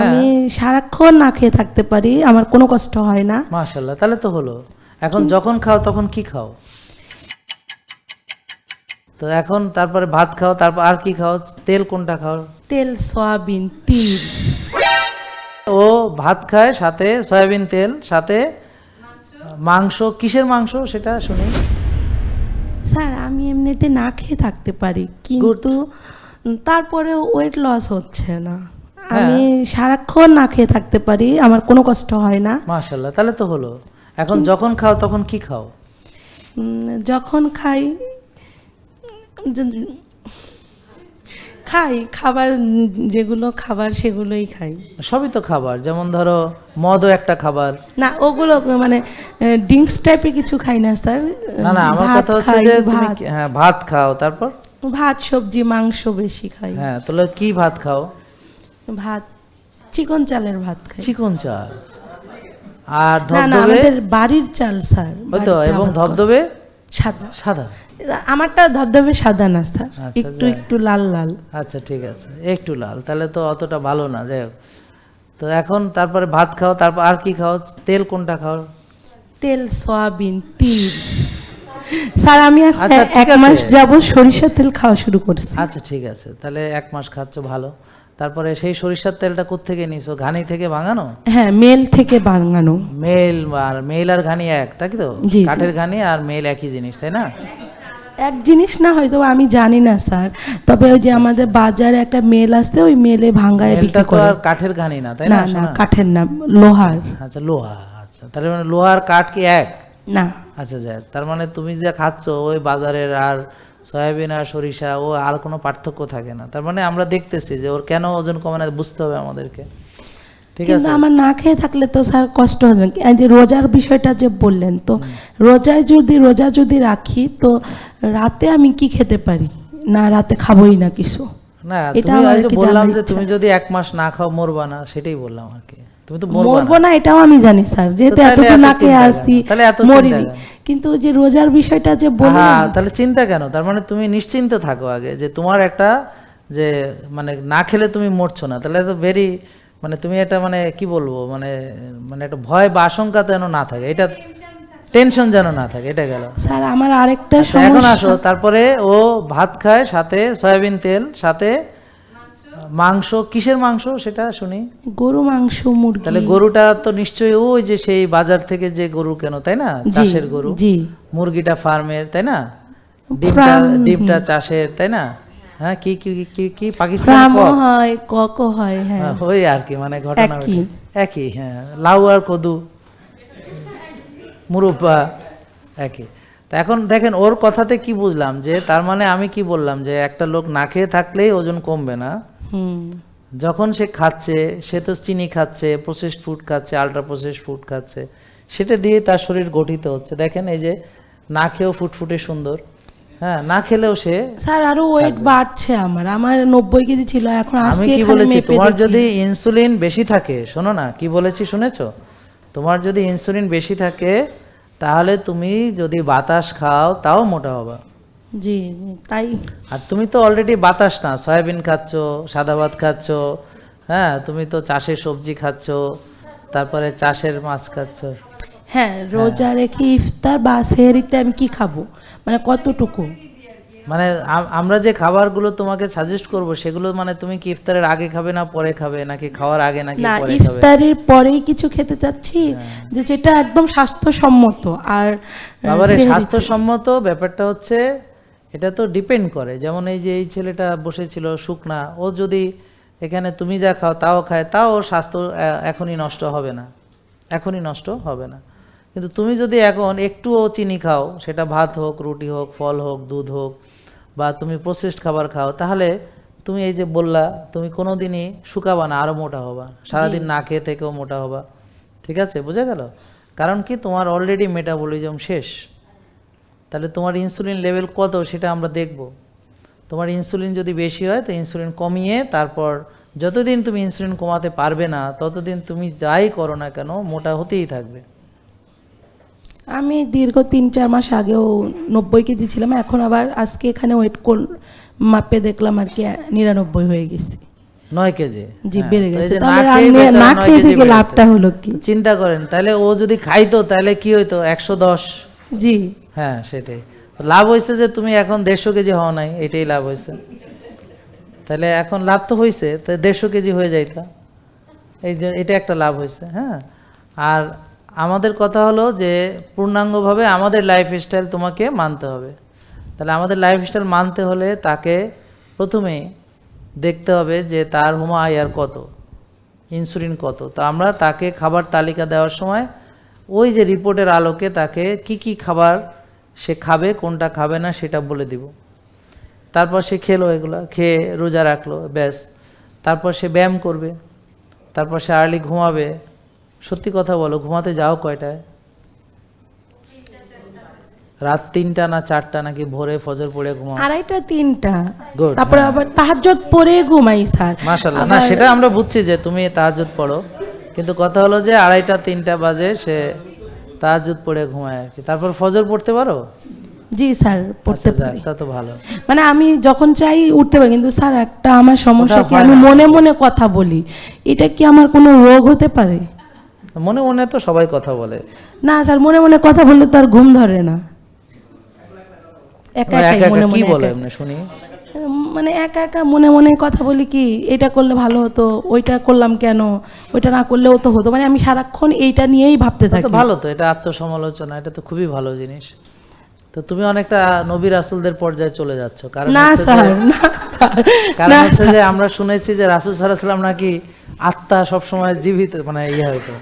আমি সারাক্ষণ না খেয়ে থাকতে পারি, আমার কোনো কষ্ট হয় না। মাশাআল্লাহ, তাহলে তো হলো। এখন যখন খাও তখন কি খাও? তো এখন তারপরে ভাত খাও, তারপর আর কি খাও? তেল কোনটা খাও? তেল, সয়াবিন, তিল। ও ভাত খায় সাথে সয়াবিন তেল, সাথে মাংস। কিসের মাংস সেটা শুনি? স্যার আমি এমনিতে না খেয়ে থাকতে পারি, কিন্তু তারপরে ওয়েট লস হচ্ছে না। আমি সারাক্ষণ না খেয়ে থাকতে পারি, আমার কোনো কষ্ট হয় না। মাশাআল্লাহ, তাহলে তো হলো। এখন যখন খাও তখন কি খাও? যখন খাই খাবার, যেগুলো খাবার সেগুলোই খাই। সবই তো খাবার, যেমন ধরো মদও একটা খাবার না, ওগুলো মানে ড্রিঙ্কস টাইপের কিছু খাই না স্যার। না না, আমার কথা হচ্ছে যে তুমি ভাত খাও, তারপর ভাত, সবজি, মাংস বেশি খাই। হ্যাঁ, তাহলে কি ভাত খাও? ভাত, চিকন চালের ভাত খাই। চিকন চাল আর না না, ধবধবে? আমাদের বাড়ির চাল স্যার। ওই তো, এবং ধবধবে সাদা। সাদা? আমারটা ধবধবে সাদা না স্যার, আচ্ছা, একটু একটু লাল লাল। আচ্ছা ঠিক আছে, একটু লাল, তাহলে তো অতটা ভালো না। যাই হোক, তো এখন তারপরে ভাত খাও, তারপর আর কি খাও? তেল কোনটা খাও? তেল, সয়াবিন, তিল। স্যার আমি আচ্ছা, ঠিক 1 মাস আছে। যাব সরিষার তেল খাওয়া শুরু করছি। আচ্ছা ঠিক আছে, তাহলে 1 মাস খাচ্ছ, ভালো। তারপরে সেই সরিষার তেলটা কোত্থেকে নিছো? ঘানি থেকে ভাঙানো? হ্যাঁ, মেল থেকে বানানো। মেল আর ঘানি এক, তাই তো? জি, কাঠের ঘানি আর মেল একই জিনিস, তাই না? এক জিনিস না, হয়তো আমি জানি না স্যার, তবে ওই যে আমাদের বাজারে একটা মেল আছে, ওই মেলে ভাঙায় মেলটা বিক্রি তো করে। আর কাঠের ঘানি না, তাই না না? না, শোনা? কাঠের না, লোহার। আচ্ছা লোহা, আচ্ছা তাহলে মানে লোহার কাঠ কি এক? না। আচ্ছা যাক, তার মানে তুমি যা খাচ্ছ ওই বাজারের আর সয়াবিন আর সরিষা, ও আর কোনো পার্থক্য থাকে না। তার মানে আমরা দেখতেছি যে ওর কেন ওজন কমে না, বুঝতে হবে আমাদেরকে, ঠিক কিন্তু আছে? আমার না খেয়ে থাকলে তো স্যার কষ্ট হবে। এই যে রোজার বিষয়টা যে বললেন, তো রোজা যদি রাখি, তো রাতে আমি কি খেতে পারি? না, রাতে খাবোই না কিছু। না, এটা তুমি আমার এই যে কি বললাম জানার যে ইচ্ছা। তুমি যদি 1 মাস না খাও মরবা না, সেটাই বললাম আর কি। তুমি তো মরবো না এটাও আমি জানি স্যার, যেহেতু তাহলে এতদিন এত না খেয়ে চিন্তা আসছি, কেন? তাহলে এত চিন্তা মরিনি। কেন? কিন্তু ওই যে রোজার বিষয়টা যে বললেন, হ্যাঁ, তাহলে চিন্তা কেন? তার মানে তুমি নিশ্চিন্ত থাকো আগে, যে তোমার একটা যে মানে না খেলে তুমি মরছো না, তাহলে তো ভেরি মানে তুমি এটা মানে কি বলবো, মানে মানে একটা ভয় বা আশঙ্কা যেন না থাকে, এটা টেনশন যেন না থাকে, এটা গেল। স্যার আমার আরেকটা আচ্ছা, এখন আসো, সমস্যা। তারপরে ও ভাত খায় সাথে সয়াবিন তেল, সাথে মাংস। কিসের মাংস সেটা শুনি? গরু মাংস, মুরগি। তাহলে গরুটা তো নিশ্চয়ই ওই যে সেই বাজার থেকে যে গরু কেন, তাই না? চাষের গরু। জি। মুরগিটা ফার্মের, তাই না? ডিমটা চাষের, তাই না? হ্যাঁ, কি কি কি কি পাকিস্তানি কক হয়, কক হয়। হ্যাঁ, ওই আর কি, মানে ঘটনা একই। একই। হ্যাঁ, লাউ আর কদু, মুরব্বা একই। তা এখন দেখেন ওর কথাতে কি বুঝলাম, যে তার মানে আমি কি বললাম, যে একটা লোক না খেয়ে থাকলেই ওজন কমবে না। যখন সে খাচ্ছে, সে তো চিনি খাচ্ছে, প্রসেসড ফুড খাচ্ছে, আলট্রা প্রসেসড ফুড খাচ্ছে, সেটা দিয়ে তার শরীর গঠিত হচ্ছে। দেখেন এই যে না খেয়েও ফুটফুটে সুন্দর, হ্যাঁ, না খেলেও সে। স্যার আরো ওয়েট বাড়ছে, আমার 90 কেজি ছিল, এখন আমি আজকে কি এখানে বলেছি, মেপে তোমার দেখি। যদি ইনসুলিন বেশি থাকে, শোনো না কি বলেছি, শুনেছো? তোমার যদি ইনসুলিন বেশি থাকে, তাহলে তুমি যদি বাতাস খাও তাও মোটা হবা। জি, তাই। আর তুমি তো অলরেডি বাতাস না, সয়াবিন খাচ্ছ, সাদা ভাত খাচ্ছ, হ্যাঁ, তুমি তো চাষের সবজি খাচ্ছ, তারপরে চাষের মাছ খাচ্ছ। হ্যাঁ, রোজা রেখে ইফতার বা সেহরিতে আমি কি খাবো, মানে কতটুকু? মানে আমরা যে খাবারগুলো তোমাকে সাজেস্ট করব, সেগুলো মানে তুমি কি ইফতারের আগে খাবে না পরে খাবে, নাকি খাওয়ার আগে নাকি না, পরে খাবে? ইফতারের পরেই কিছু খেতে চাচ্ছি, যে যেটা একদম স্বাস্থ্যসম্মত। আর বাবারে, সেহরিতে স্বাস্থ্যসম্মত ব্যাপারটা হচ্ছে, এটা তো ডিপেন্ড করে। যেমন এই যে এই ছেলেটা বসেছিল শুকনা, ও যদি এখানে তুমি যা খাও তাও খায়, তাও ওর স্বাস্থ্য এখনই নষ্ট হবে না, এখনই নষ্ট হবে না। কিন্তু তুমি যদি এখন একটুও চিনি খাও, সেটা ভাত হোক, রুটি হোক, ফল হোক, দুধ হোক, বা তুমি প্রসেসড খাবার খাও, তাহলে তুমি এই যে বললা, তুমি কোনো দিনই শুকাবা না, আরও মোটা হবা, সারাদিন না খেয়ে থেকেও মোটা হবা। ঠিক আছে, বুঝে গেল? কারণ কি, তোমার অলরেডি মেটাবলিজম শেষ। তাহলে তোমার ইনসুলিন লেভেল কত সেটা আমরা দেখব। তোমার ইনসুলিন যদি বেশি হয়, তো ইনসুলিন কমিয়ে তারপর যতদিন তুমি ইনসুলিন কমাতে পারবে না, ততদিন তুমি যাই করো না কেন মোটা হতেই থাকবে। আমি দীর্ঘ 3-4 মাস আগেও 90 কেজি ছিলাম, এখন আবার আজকে এখানে মাপে দেখলাম আর কি 99 হয়ে গেছি। 9 কেজি। জি হ্যাঁ, বেড়ে তো এই গেছে। যে তাহলে না খেয়ে বেচারা না 9 খেয়ে কেজি থেকে বেড়েছে। লাভটা হলো কি? তো চিন্তা করেন তাহলে ও যদি খাইতো তাহলে কি হইতো 110। জি হ্যাঁ সেটাই লাভ হয়েছে যে তুমি এখন 150 কেজি হও নাই, এটাই লাভ হয়েছে। তাহলে এখন লাভ তো হয়েছে, তো 150 কেজি হয়ে যাইতা, এই যে এটা একটা লাভ হয়েছে। হ্যাঁ, আর আমাদের কথা হলো যে পূর্ণাঙ্গভাবে আমাদের লাইফস্টাইল তোমাকে মানতে হবে। তাহলে আমাদের লাইফস্টাইল মানতে হলে তাকে প্রথমেই দেখতে হবে যে তার HumaIR কত, ইনসুলিন কত। তো আমরা তাকে খাবার তালিকা দেওয়ার সময় ওই যে রিপোর্টের আলোকে তাকে কি কি খাবার সে খাবে, কোনটা খাবে না সেটা বলে দিব। তারপর সে খেলো, এগুলো খেয়ে রোজা রাখলো, ব্যাস। তারপর সে ব্যায়াম করবে, তারপর সে আর্লি ঘুমাবে। সত্যি কথা বলো, ঘুমাতে যাও কয়টায়? রাত 3টা না 4টা, নাকি ভোরে ফজর পড়ে ঘুমাও? 2:30 3টা। Good, তারপরে হ্যাঁ। আবার তাহাজ্জুদ পড়ে ঘুমাই স্যার। মাশাআল্লাহ, না সেটা আমরা বুঝছি যে তুমি তাহাজ্জুদ পড়ো, কিন্তু কথা হলো যে 2:30 3টা বাজে সে তাহাজ্জুদ পড়ে ঘুমায় আর কি। তারপর ফজর পড়তে পারো? জি স্যার পড়তে আচ্ছা, যাক, পারি। তা তো ভালো। মানে আমি যখন চাই উঠতে পারি, কিন্তু স্যার একটা আমার সমস্যা ওটা কি, হয় আমি না। মনে মনে কথা বলি। এটা কি আমার কোনো রোগ হতে পারে? মনে মনে তো সবাই কথা বলে। না স্যার, মনে মনে কথা বললে তো আর ঘুম ধরে না। একা একা একাই একা মনে কি মনে বলে একা এমনি শুনি? মানে একা একা মনে মনে কথা বলি কি, এটা করলে ভালো হতো, ওইটা করলাম কেন, ওইটা না করলেও তো হতো। মানে আমি সারাক্ষণ এইটা নিয়েই ভাবতে তা তো থাকি। ভালো, তো এটা আত্মসমালোচনা, এটা তো খুবই ভালো জিনিস। তো তুমি অনেকটা নবী রাসূলদের পর্যায়ে চলে যাচ্ছ। কারণ না হচ্ছে স্যার, যে- না স্যার, কারণ না হচ্ছে স্যার। যে আমরা শুনেছি যে রাসূল সাল্লাল্লাহু আলাইহি ওয়াসাল্লাম নাকি আত্মা সবসময় জীবিত, মানে ইয়ে হইতো,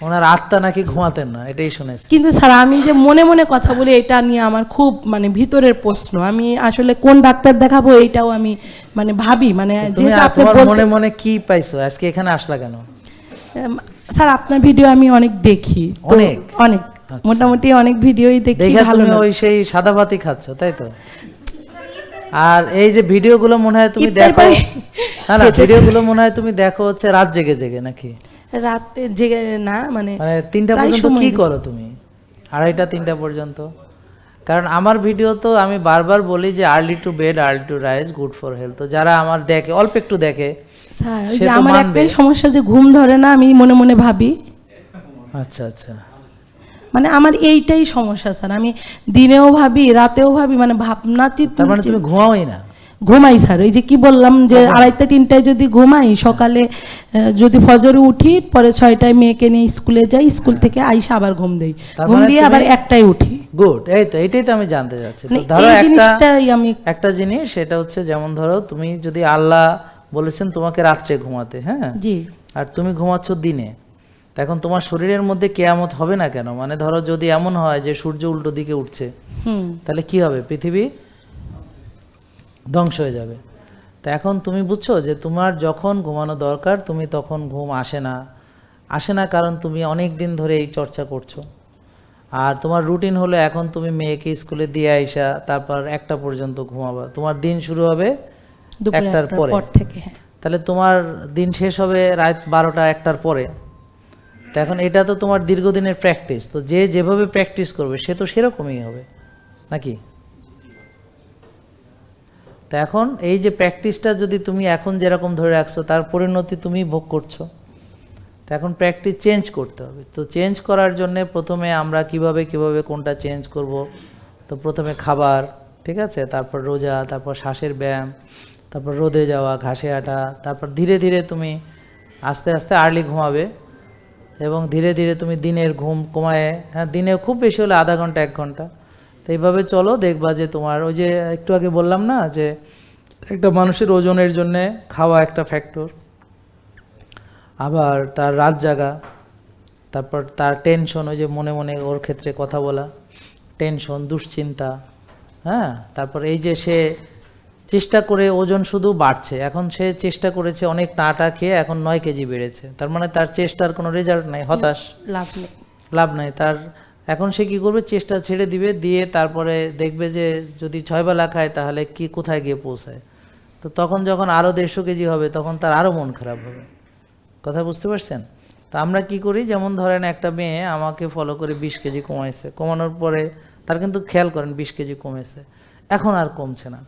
ওনার আত্মা নাকি ঘুমাতেন না, এটাই শুনেছি। কিন্তু স্যার আমি যে মনে মনে কথা বলি, এটা নিয়ে আমার খুব মানে ভিতরের প্রশ্ন। আমি আসলে কোন ডাক্তার দেখাবো এইটাও আমি মানে ভাবি। মানে তুমি যেহেতু আপনি তোমার বলতে, মনে মনে কি পাইছো, আজকে এখানে আসলা কেন? স্যার আপনার ভিডিও আমি অনেক দেখি তো, অনেক? অনেক আচ্ছা। মোটামুটি অনেক ভিডিওই দেখি, দেখে ভালো তুমি লাগে। ওই সেই সাদা ভাতই খাচ্ছ, তাই তো? আর এই যে ভিডিওগুলো মনে হয় তুমি ইফতার দেখো, পরে না না, ভিডিওগুলো মনে হয় তুমি দেখো হচ্ছে রাত জেগে জেগে নাকি? রাতে জেগে না, মানে মানে 3টা প্রায় পর্যন্ত সময় কি দেখি। করো তুমি? 2:30 3টা পর্যন্ত? কারণ আমার ভিডিও তো আমি বারবার বলি যে early to bed early to rise good for health. তো যারা আমার দেখে, অল্প একটু দেখে, স্যার ওই সে যে তো আমার মানবে। একটাই সমস্যা যে ঘুম ধরে না, আমি মনে মনে ভাবি। আচ্ছা আচ্ছা, মানে আমার এইটাই সমস্যা স্যার, আমি দিনেও ভাবি রাতেও ভাবি, মানে ভাবনা তার মানে তুমি ঘুমাওই না? ঘুমাই স্যার। ওই যে কি বললাম যে 2:30 3টায় যদি ঘুমাই, সকালে যদি ফজরে উঠি, পরে 6টায় মেয়েকে নিয়ে স্কুলে যাই, স্কুল থেকে আইসা আবার ঘুম দেই, তার ঘুম মানে দিয়ে তুমি- আবার 1টায় উঠি। গুড, এই তো এইটাই তো আমি জানতে চাচ্ছি। তো মানে ধরো এই একটা জিনিসটাই আমি একটা জিনিস, সেটা হচ্ছে যেমন ধরো তুমি যদি আল্লাহ বলেছেন তোমাকে রাত্রে ঘুমাতে, হ্যাঁ, জি আর তুমি ঘুমাচ্ছ দিনে, তা এখন তোমার শরীরের মধ্যে কেয়ামত হবে না কেন? মানে ধরো যদি এমন হয় যে সূর্য উল্টো দিকে উঠছে, তাহলে কি হবে? পৃথিবী ধ্বংস হয়ে যাবে। তা এখন তুমি বুঝছো যে তোমার যখন ঘুমানো দরকার তুমি তখন ঘুম আসে না। আসে না কারণ তুমি অনেক দিন ধরে এই চর্চা করছো। আর তোমার রুটিন হলো এখন তুমি মেয়েকে স্কুলে দিয়ে আইসা তারপর 1টা পর্যন্ত ঘুমাবা, তোমার দিন শুরু হবে দুপুরে 1টার 1টার পরে। পর থেকে, হ্যাঁ। তাহলে তোমার দিন শেষ হবে রাত 12টা 1টার পরে। তো এখন এটা তো তোমার দীর্ঘদিনের প্র্যাকটিস, তো যে যেভাবে প্র্যাকটিস করবে সে তো সেরকমই হবে নাকি? তো এখন এই যে প্র্যাকটিসটা যদি তুমি এখন যেরকম ধরে রাখছো, তার পরিণতি তুমি ভোগ করছো। তো এখন প্র্যাকটিস চেঞ্জ করতে হবে। তো চেঞ্জ করার জন্য প্রথমে আমরা কিভাবে কোনটা চেঞ্জ করব, তো প্রথমে খাবার, ঠিক আছে, তারপর রোজা, তারপর শ্বাসের ব্যায়াম, তারপর রোদে যাওয়া, ঘাসে হাঁটা, তারপর ধীরে ধীরে তুমি আস্তে আস্তে আর্লি ঘুমাবে, এবং ধীরে ধীরে তুমি দিনের ঘুম কমায়, হ্যাঁ, দিনে খুব বেশি হলে আধা ঘন্টা 1 ঘন্টা। তো এইভাবে চলো, দেখবা যে তোমার ওই যে একটু আগে বললাম না যে একটা মানুষের ওজনের জন্যে খাওয়া একটা ফ্যাক্টর, আবার তার রাত জাগা, তারপর তার টেনশন, ওই যে মনে মনে ওর ক্ষেত্রে কথা বলা, টেনশন, দুশ্চিন্তা, হ্যাঁ, তারপর এই যে সে চেষ্টা করে ওজন শুধু বাড়ছে, এখন সে চেষ্টা করেছে অনেক নাটা খেয়ে এখন 9 কেজি বেড়েছে, তার মানে তার চেষ্টার কোনো রেজাল্ট নাই, হতাশ, লাভ নেই। লাভ নাই তার। এখন সে কি করবে? চেষ্টা ছেড়ে দিবে, দিয়ে তারপরে দেখবে যে যদি 6 বেলা খায় তাহলে কি কোথায় গিয়ে পৌঁছায়। তো তখন যখন আরও 150 কেজি হবে তখন তার আরও মন খারাপ হবে। কথা বুঝতে পারছেন? তো আমরা কি করি, যেমন ধরেন একটা মেয়ে আমাকে ফলো করে 20 কেজি কমাইছে, কমানোর পরে তার কিন্তু খেয়াল করেন 20 কেজি কমেছে, এখন আর কমছে না।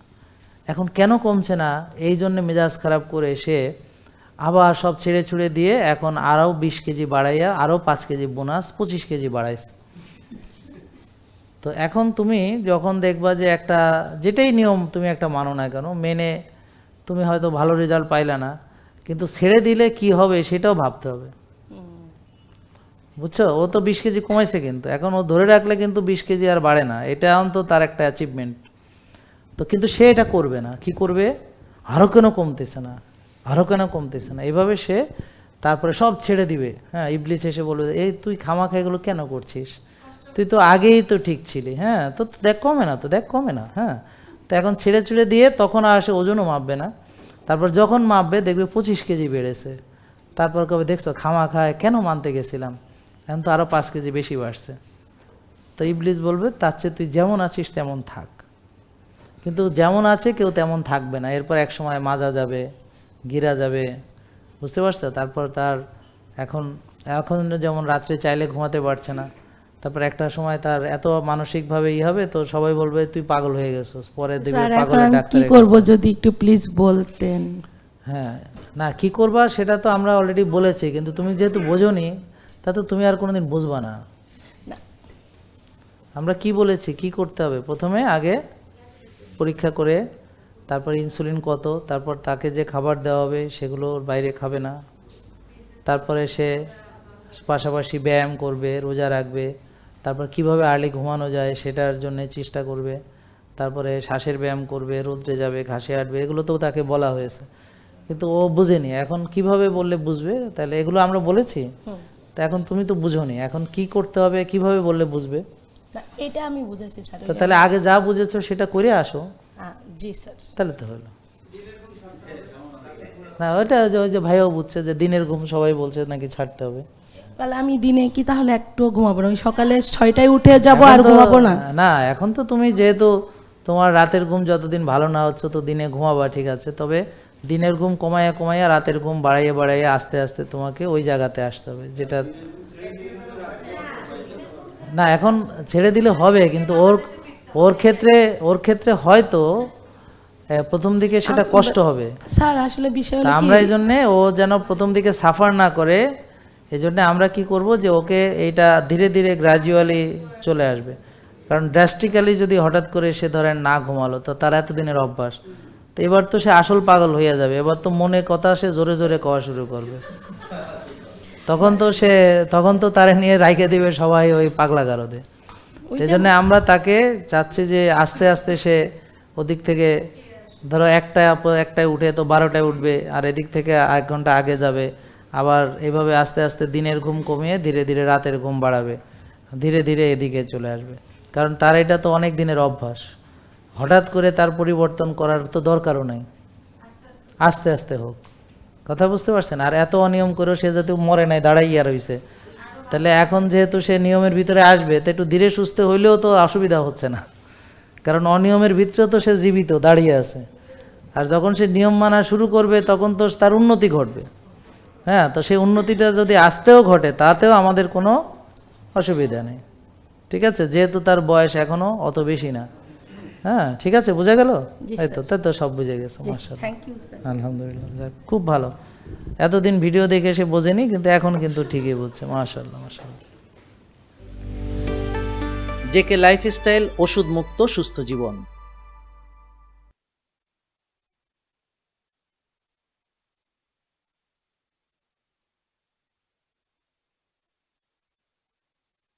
এখন কেন কমছে না, এই জন্য মেজাজ খারাপ করে সে আবার সব ছেড়ে ছুড়ে দিয়ে এখন আরও 20 কেজি বাড়াইয়া আরও 5 কেজি বোনাস 25 কেজি বাড়াইছে। তো এখন তুমি যখন দেখবা যে একটা যেটাই নিয়ম তুমি একটা মানো না কেন, মেনে তুমি হয়তো ভালো রেজাল্ট পাইলা না, কিন্তু ছেড়ে দিলে কি হবে সেটাও ভাবতে হবে, বুঝছো? ও তো 20 কেজি কমাইছে, কিন্তু এখন ও ধরে রাখলে কিন্তু 20 কেজি আর বাড়ে না, এটা তো তার একটা অ্যাচিভমেন্ট। তো কিন্তু সে এটা করবে না, কি করবে, আরও কেন কমতেছে না, আরও কেন কমতেছে না, এইভাবে সে তারপরে সব ছেড়ে দিবে। হ্যাঁ, ইবলিস এসে বলবে এই তুই খামাখা এগুলো কেন করছিস, তুই তো আগেই তো ঠিক ছিলি, হ্যাঁ তো দেখ কমে না, তো দেখ কমে না, হ্যাঁ। তো এখন ছেড়ে ছুড়ে দিয়ে তখন আর সে ওজনও মাপবে না, তারপর যখন মাপবে দেখবে 25 কেজি বেড়েছে, তারপর কবে দেখছো খামাখায় কেন মানতে গেছিলাম, এখন তো আরও 5 কেজি বেশি বাড়ছে। তো ইবলিস বলবে তার চেয়ে তুই যেমন আছিস তেমন থাক। কিন্তু যেমন আছে কেউ তেমন থাকবে না, এরপর এক সময় মাজা যাবে, গিরা যাবে, বুঝতে পারছো? তারপর তার এখন এখন যেমন রাত্রে চাইলে ঘুমাতে পারছে না, তারপর একটা সময় তার এত মানসিকভাবে হবে, তো সবাই বলবে তুই পাগল হয়ে গেছিস, পরে দেখবে স্যার এখন পাগলের আমি কি ডাক্তারের করব কাছে। যদি একটু প্লিজ বলতেন। হ্যাঁ, না কি করবা সেটা তো আমরা অলরেডি বলেছি, কিন্তু তুমি যেহেতু বোঝোনি তা তো তুমি আর কোনোদিন বুঝবা না। আমরা কি বলেছি কি করতে হবে, প্রথমে আগে পরীক্ষা করে, তারপর ইনসুলিন কত, তারপর তাকে যে খাবার দেওয়া হবে সেগুলোর বাইরে খাবে না, তারপরে সে পাশাপাশি ব্যায়াম করবে, রোজা রাখবে, তারপর কিভাবে আর্লি ঘুমানো যায় সেটার জন্য চেষ্টা করবে, তারপরে শ্বাসের ব্যায়াম করবে, রোদ্রে যাবে, ঘাসে হাঁটবে, এগুলো তো তাকে বলা হয়েছে, কিন্তু ও বুঝেনি। এখন কিভাবে বললে বুঝবে, তাহলে এগুলো আমরা বলেছি, তা এখন তুমি তো বুঝোনি, এখন কি করতে হবে কিভাবে বললে বুঝবে? এটা আমি বুঝেছি স্যার। তো তাহলে আগে যা বুঝেছো সেটা করে আসো, জি স্যার। তাহলে তো হলো না। ওইটা ওই যে ভাইও বুঝছে যে দিনের ঘুম সবাই বলছে নাকি ছাড়তে হবে। তাহলে আমি দিনে কি তাহলে একটু ঘুমাবো না, ওই সকালে 6টায় উঠে যাব আর এখন তো- ঘুমাবো না? না, এখন তো তুমি যেহেতু তোমার রাতের ঘুম যতদিন ভালো না হচ্ছে তো দিনে ঘুমাবা, ঠিক আছে, তবে দিনের ঘুম কমাইয়া কমাইয়া রাতের ঘুম বাড়াইয়া বাড়াইয়া আস্তে আস্তে তোমাকে ওই জায়গাতে আসতে হবে যেটা না এখন ছেড়ে দিলে হবে, কিন্তু ওর ক্ষেত্রে হয়তো প্রথম দিকে সেটা কষ্ট হবে। স্যার আসলে বিষয় তা হলো আমরা কি, এই জন্যে ও যেন প্রথম দিকে সাফার না করে, এই জন্যে আমরা কি করব যে ওকে এইটা ধীরে ধীরে গ্র্যাজুয়ালি চলে আসবে। কারণ ড্রাস্টিক্যালি যদি হঠাৎ করে সে ধরেন না ঘুমালো, তো তার এতদিনের অভ্যাস, তো এবার তো সে আসল পাগল হয়ে যাবে, এবার তো মনে কথা সে জোরে জোরে কওয়া শুরু করবে, তখন তো তারে নিয়ে রাইখে দিবে সবাই ওই পাগলা গারদে। সেই জন্য আমরা তাকে চাচ্ছি যে আস্তে আস্তে সে ওদিক থেকে ধরো একটায় উঠে তো 12টায় উঠবে, আর এদিক থেকে 1 ঘন্টা আগে যাবে, আবার এইভাবে আস্তে আস্তে দিনের ঘুম কমিয়ে ধীরে ধীরে রাতের ঘুম বাড়াবে, ধীরে ধীরে এদিকে চলে আসবে। কারণ তার এটা তো অনেক দিনের অভ্যাস, হঠাৎ করে তার পরিবর্তন করার তো দরকারও নাই, আস্তে আস্তে হোক, কথা বুঝতে পারছেন? আর এত অনিয়ম করেও সে যাতে মরে নাই, দাঁড়াইয়া রয়েছে, তাহলে এখন যেহেতু সে নিয়মের ভিতরে আসবে, তো একটু ধীরে সুস্থে হইলেও তো অসুবিধা হচ্ছে না, কারণ অনিয়মের ভিতরে তো সে জীবিত দাঁড়িয়ে আছে। আর যখন সে নিয়ম মানা শুরু করবে তখন তো তার উন্নতি ঘটবে, হ্যাঁ, তো সেই উন্নতিটা যদি আস্তেও ঘটে তাতেও আমাদের কোনো অসুবিধা নেই, ঠিক আছে, যেহেতু তার বয়স এখনো অত বেশি না। হ্যাঁ, ঠিক আছে, বোঝা গেল? তাই তো সব বুঝে গেছে, মাশাআল্লাহ, থ্যাংক ইউ স্যার। আলহামদুলিল্লাহ, যাক, খুব ভালো। এতদিন ভিডিও দেখে সে বোঝেনি, কিন্তু এখন কিন্তু ঠিকই বুঝছে, মাশাআল্লাহ মাশাআল্লাহ। জেকে লাইফস্টাইল, ওষুধ মুক্ত সুস্থ জীবন।